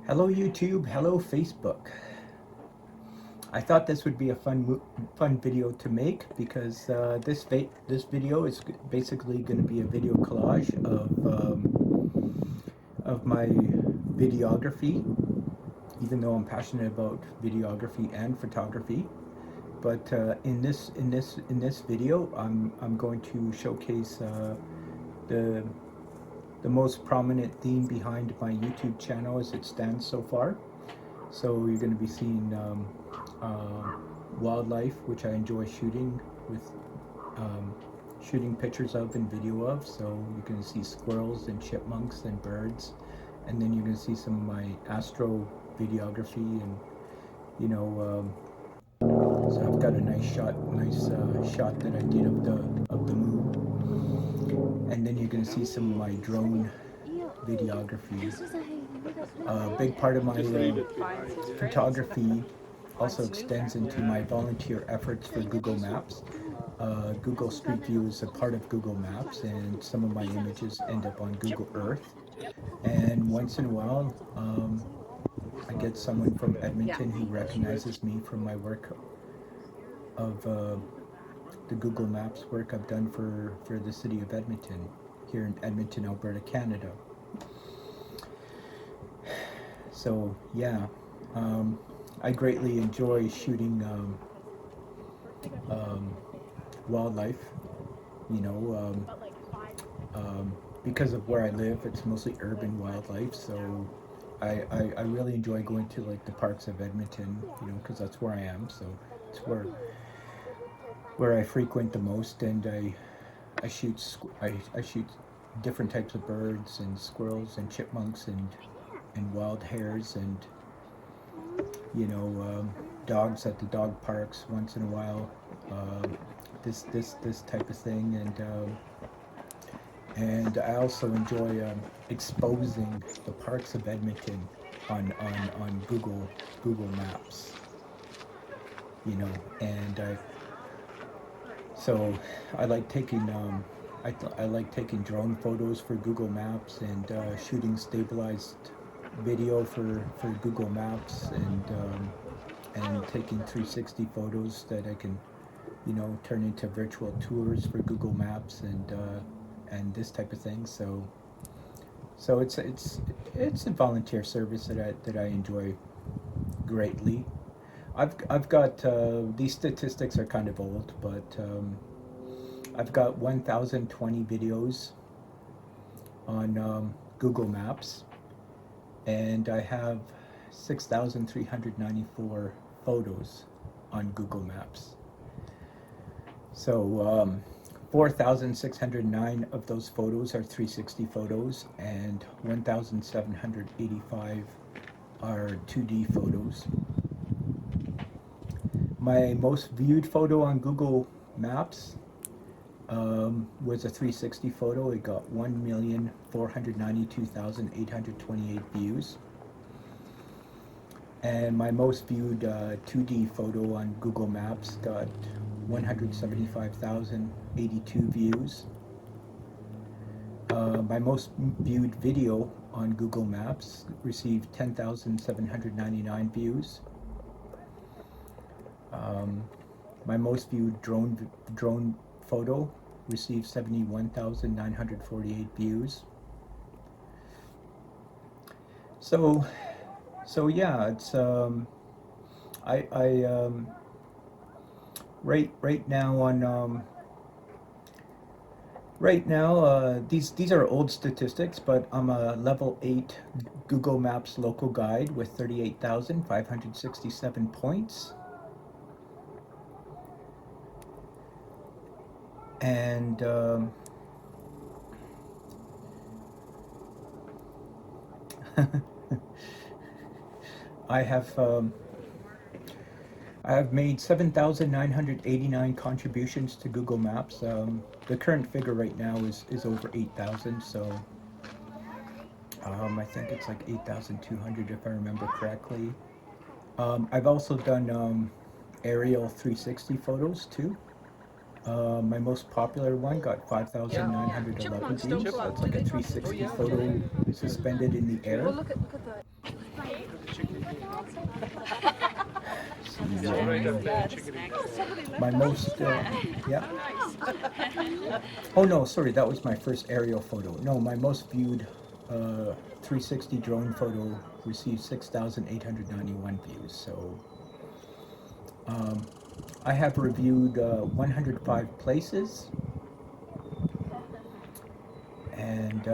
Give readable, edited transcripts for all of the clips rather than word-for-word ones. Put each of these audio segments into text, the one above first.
Hello YouTube, hello Facebook. I thought this would be a fun video to make because this video is basically going to be a video collage of my videography. Even though I'm passionate about videography and photography, but in this video, I'm going to showcase the the most prominent theme behind my YouTube channel as it stands so far. So you're going to be seeing wildlife, which I enjoy shooting with shooting pictures of and video of. So you're going to see squirrels and chipmunks and birds, and then you're going to see some of my astro videography and you know. So I've got a nice shot that I did of the moon, and then you're going to see some of my drone videography. A big part of my photography also extends into my volunteer efforts for Google Maps. Google Street View is a part of Google Maps, and some of my images end up on Google Earth. And once in a while, I get someone from Edmonton who recognizes me from my work of the Google Maps work I've done for the city of Edmonton, here in Edmonton, Alberta, Canada. So yeah, I greatly enjoy shooting wildlife, you know, because of where I live, it's mostly urban wildlife, so I really enjoy going to like the parks of Edmonton, you know, because that's where I am, so it's where I frequent the most, and I shoot different types of birds and squirrels and chipmunks and wild hares and dogs at the dog parks once in a while. This type of thing, and I also enjoy exposing the parks of Edmonton on Google Maps. You know, and so I like taking I like taking drone photos for Google Maps and shooting stabilized video for Google Maps and taking 360 photos that I can, you know, turn into virtual tours for Google Maps and this type of thing. So it's a volunteer service that I enjoy greatly. I've got these statistics are kind of old, but I've got 1,020 videos on Google Maps, and I have 6,394 photos on Google Maps. So 4,609 of those photos are 360 photos, and 1,785 are 2D photos. My most viewed photo on Google Maps was a 360 photo. It got 1,492,828 views. And my most viewed 2D photo on Google Maps got 175,082 views. My most viewed video on Google Maps received 10,799 views. My most viewed drone photo received 71,948 views. So yeah, it's I right now on right now these are old statistics, but I'm a level 8 Google Maps local guide with 38,567 points. And I have made 7,989 contributions to Google Maps. The current figure right now is over 8,000, so I think it's like 8,200 if I remember correctly. I've also done aerial 360 photos too. My most popular one got 5,911 views. That's like a 360 photo suspended in the air. My most, yeah. Oh no, sorry, that was my first aerial photo. No, my most viewed 360 drone photo received 6,891 views. So I have reviewed 105 places, and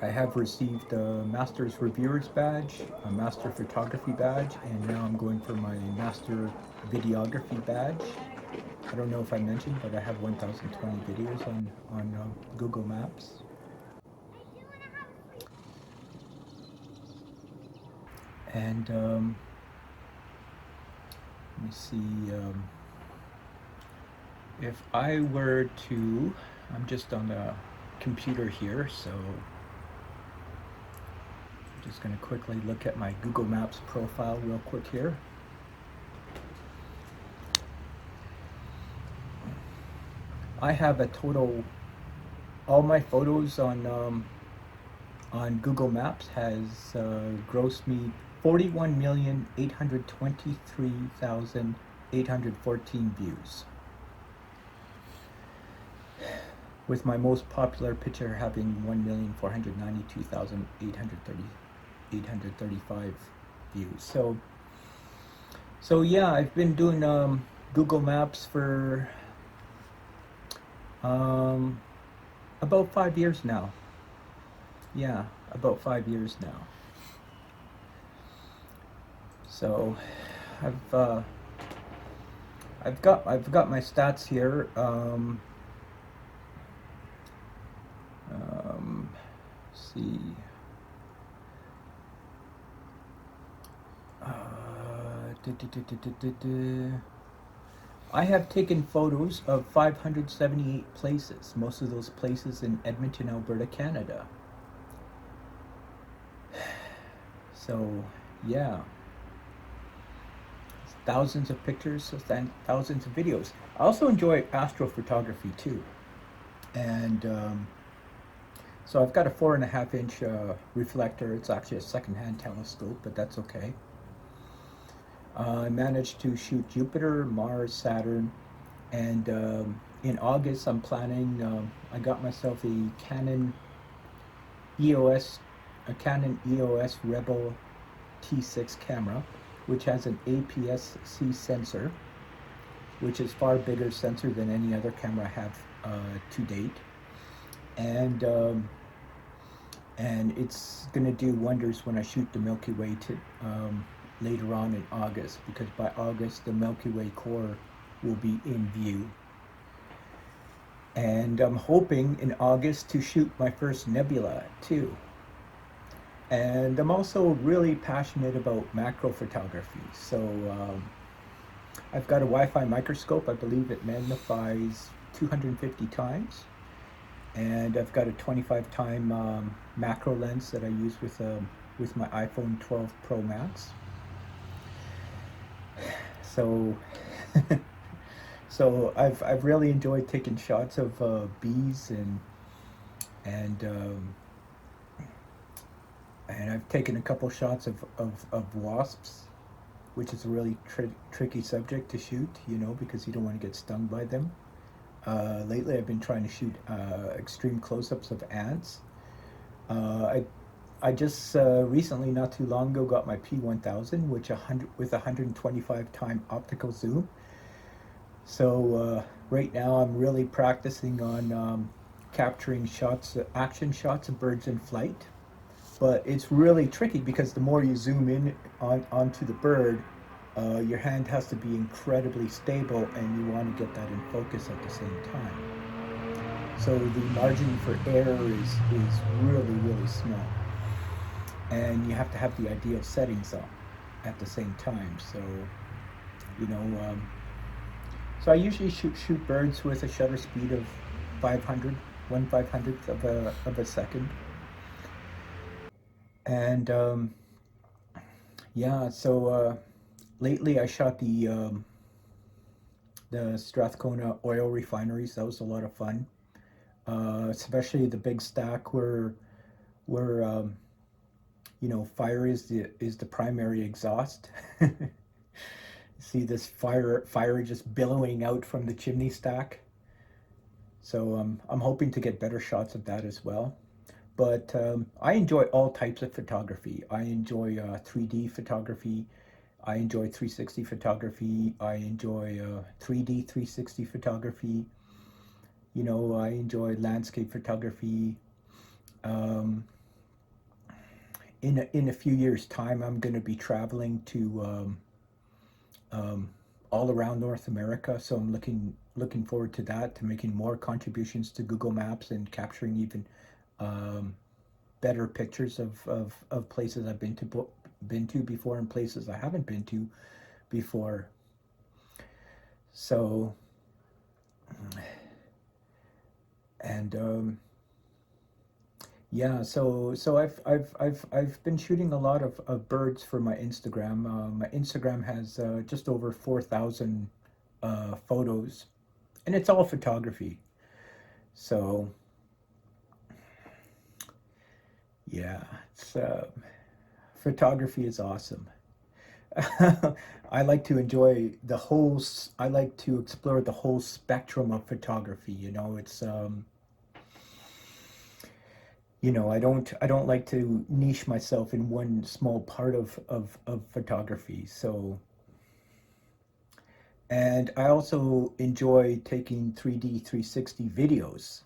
I have received a Master's Reviewer's Badge, a Master Photography Badge, and now I'm going for my Master Videography Badge. I don't know if I mentioned, but I have 1,020 videos on Google Maps. And let me see, if I were to, I'm just on the computer here, so I'm just going to quickly look at my Google Maps profile real quick here. I have a total, all my photos on Google Maps has grossed me 41,823,814 views, with my most popular picture having 1,492,835 views. So yeah, I've been doing Google Maps for about 5 years now. Yeah, about 5 years now. So I've got my stats here. Let's see. I have taken photos of 578 places, most of those places in Edmonton, Alberta, Canada. So, yeah. Thousands of pictures, thousands of videos. I also enjoy astrophotography too. And so I've got a 4.5-inch reflector. It's actually a second-hand telescope, but that's okay. I managed to shoot Jupiter, Mars, Saturn, and in August I'm planning, I got myself a Canon EOS Rebel T6 camera, which has an APS-C sensor, which is far bigger sensor than any other camera I have to date, and it's going to do wonders when I shoot the Milky Way later on in August, because by August the Milky Way core will be in view. And I'm hoping in August to shoot my first nebula too. And I'm also really passionate about macro photography. So I've got a Wi-Fi microscope. I believe it magnifies 250 times. And I've got a 25-time macro lens that I use with my iPhone 12 Pro Max. So so I've really enjoyed taking shots of bees and I've taken a couple shots of wasps, which is a really tricky subject to shoot, because you don't want to get stung by them. Lately I've been trying to shoot extreme close-ups of ants. I just recently, not too long ago, got my P1000, with 125-time optical zoom. So right now I'm really practicing on capturing action shots of birds in flight. But it's really tricky because the more you zoom in onto the bird, your hand has to be incredibly stable, and you want to get that in focus at the same time. So the margin for error is really, really small. And you have to have the ideal settings on at the same time. So, so I usually shoot birds with a shutter speed of 1/500th of a second. And yeah, so lately I shot the the Strathcona oil refineries. That was a lot of fun, especially the big stack where you know, fire is the primary exhaust. See this fire just billowing out from the chimney stack. So I'm hoping to get better shots of that as well. But I enjoy all types of photography. I enjoy 3D photography. I enjoy 360 photography. I enjoy 3D 360 photography. You know, I enjoy landscape photography. Um, in a few years' time, I'm going to be traveling to um, all around North America. So I'm looking forward to that, to making more contributions to Google Maps and capturing even um, better pictures of places I've been to before and places I haven't been to before. So and yeah, so I've been shooting a lot of birds for my Instagram. My Instagram has just over 4,000 photos, and it's all photography. So yeah, it's photography is awesome. I like to enjoy the whole. I like to explore the whole spectrum of photography. You know, it's you know, I don't like to niche myself in one small part of photography. So, and I also enjoy taking 3D 360 videos.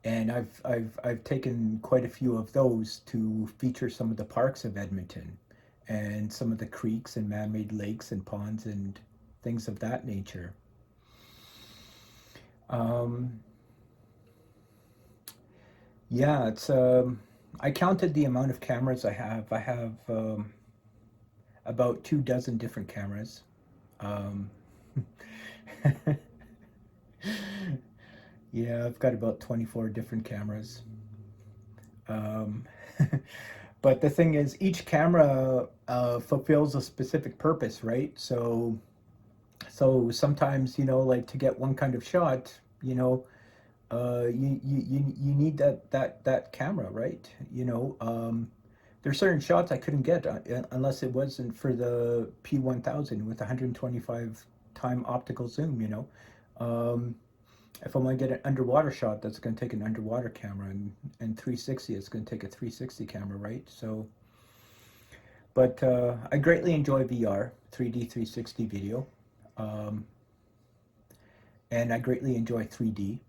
And I've taken quite a few of those to feature some of the parks of Edmonton and some of the creeks and man-made lakes and ponds and things of that nature. Um, yeah, it's I counted the amount of cameras I have. I have about 2 dozen different cameras. Um, yeah, I've got about 24 different cameras. Um, but the thing is, each camera fulfills a specific purpose, right? So sometimes, you know, like to get one kind of shot, you know, you need that camera, right? You know, there's certain shots I couldn't get unless it wasn't for the P1000 with 125 time optical zoom. You know, if I'm going to get an underwater shot, that's going to take an underwater camera, and 360, it's going to take a 360 camera, right? So, but I greatly enjoy VR, 3D 360 video, um, and I greatly enjoy 3D.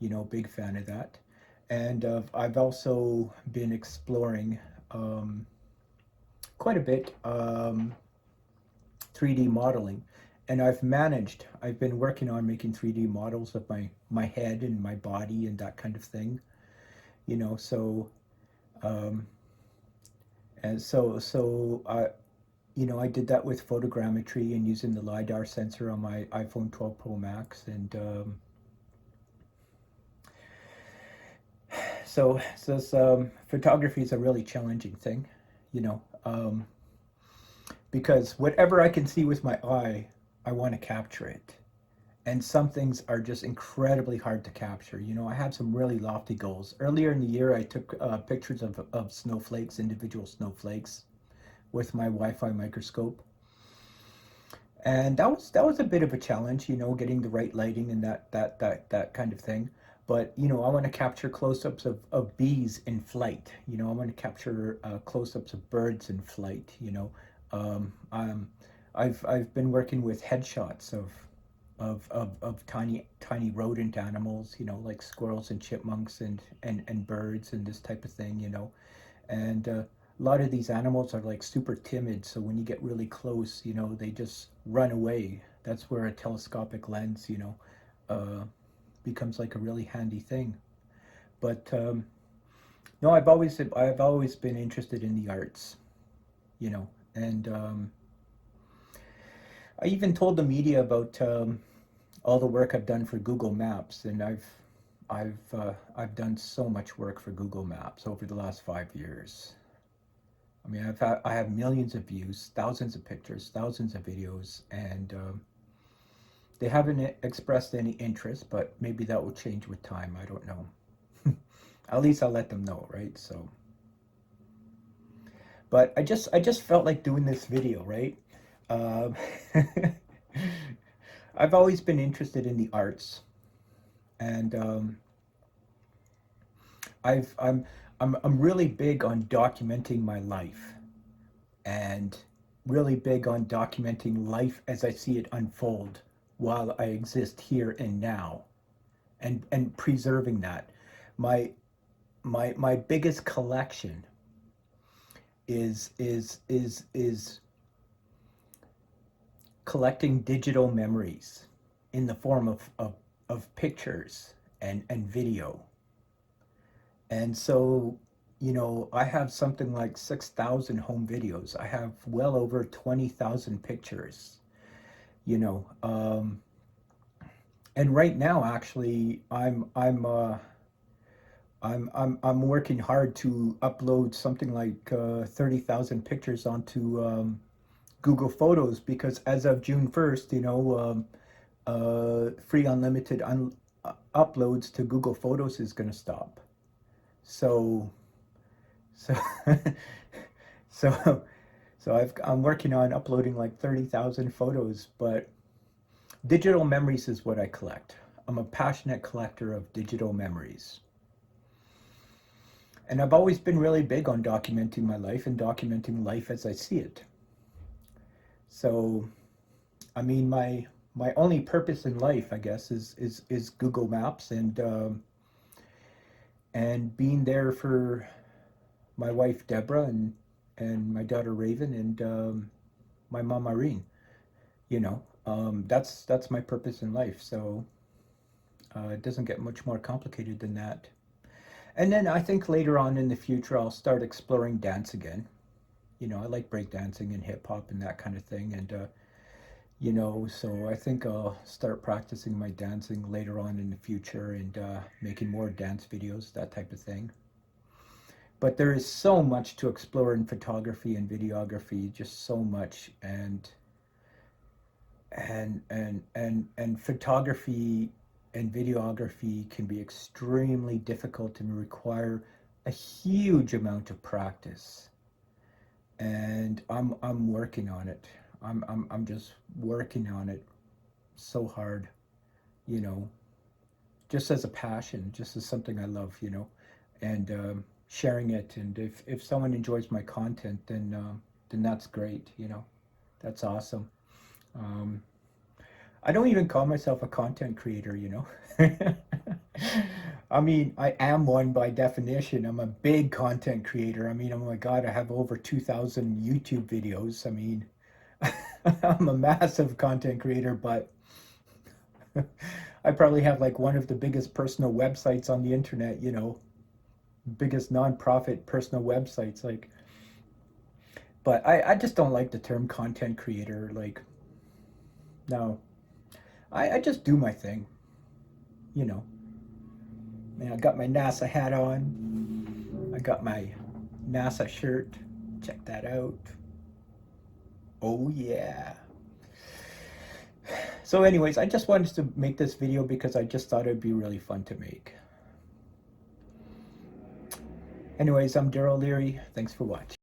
You know, big fan of that. And I've also been exploring um, quite a bit 3D modeling, and I've been working on making 3D models of my head and my body and that kind of thing. You know, so um, and so I you know, I did that with photogrammetry and using the LiDAR sensor on my iPhone 12 Pro Max. And photography is a really challenging thing, you know, because whatever I can see with my eye, I want to capture it. And some things are just incredibly hard to capture. You know, I have some really lofty goals. Earlier in the year, I took pictures of snowflakes, individual snowflakes, with my Wi-Fi microscope. And that was a bit of a challenge, you know, getting the right lighting and that kind of thing. But you know, I want to capture close-ups of bees in flight. You know, I want to capture close-ups of birds in flight. You know, um, um, I've been working with headshots of tiny rodent animals. You know, like squirrels and chipmunks and birds and this type of thing. You know, and a lot of these animals are like super timid, so when you get really close, you know, they just run away. That's where a telescopic lens, you know, uh, becomes like a really handy thing. But no, I've always been interested in the arts, you know, and I even told the media about all the work I've done for Google Maps, and I've done so much work for Google Maps over the last 5 years. I mean, I have millions of views, thousands of pictures, thousands of videos, and They haven't expressed any interest, but maybe that will change with time. I don't know. At least I'll let them know, right? So, but I just felt like doing this video, right? Um, I've always been interested in the arts, and I've I'm really big on documenting my life, and really big on documenting life as I see it unfold while I exist here and now, and preserving that. My my biggest collection is collecting digital memories in the form of pictures and video. And so, I have something like 6,000 home videos. I have well over 20,000 pictures, you know. And right now, actually, I'm working hard to upload something like 30,000 pictures onto Google Photos, because as of June 1st, free unlimited uploads to Google Photos is going to stop. So, so, so, I'm working on uploading like 30,000 photos, but digital memories is what I collect. I'm a passionate collector of digital memories. And I've always been really big on documenting my life and documenting life as I see it. So, I mean, my only purpose in life, I guess, is Google Maps, and being there for my wife Deborah, and my daughter Raven, and my mom Irene. That's my purpose in life. So it doesn't get much more complicated than that. And then I think later on in the future I'll start exploring dance again. I like breakdancing and hip hop and that kind of thing, and so I think I'll start practicing my dancing later on in the future, and making more dance videos, that type of thing. But there is so much to explore in photography and videography, just so much, and photography and videography can be extremely difficult and require a huge amount of practice. And I'm working on it. I'm just working on it so hard, you know, just as a passion, just as something I love, and sharing it. And if someone enjoys my content, then that's great, that's awesome. Um, I don't even call myself a content creator. I mean, I am one by definition. I'm a big content creator. I mean, oh my God, I have over 2,000 YouTube videos. I mean, I'm a massive content creator, but I probably have like one of the biggest personal websites on the internet, biggest nonprofit personal websites. Like, but I just don't like the term content creator. Like, no, I just do my thing, you know. Man, I got my NASA hat on. I got my NASA shirt. Check that out. Oh yeah. So anyways, I just wanted to make this video because I just thought it'd be really fun to make. Anyways, I'm Darryl Learie. Thanks for watching.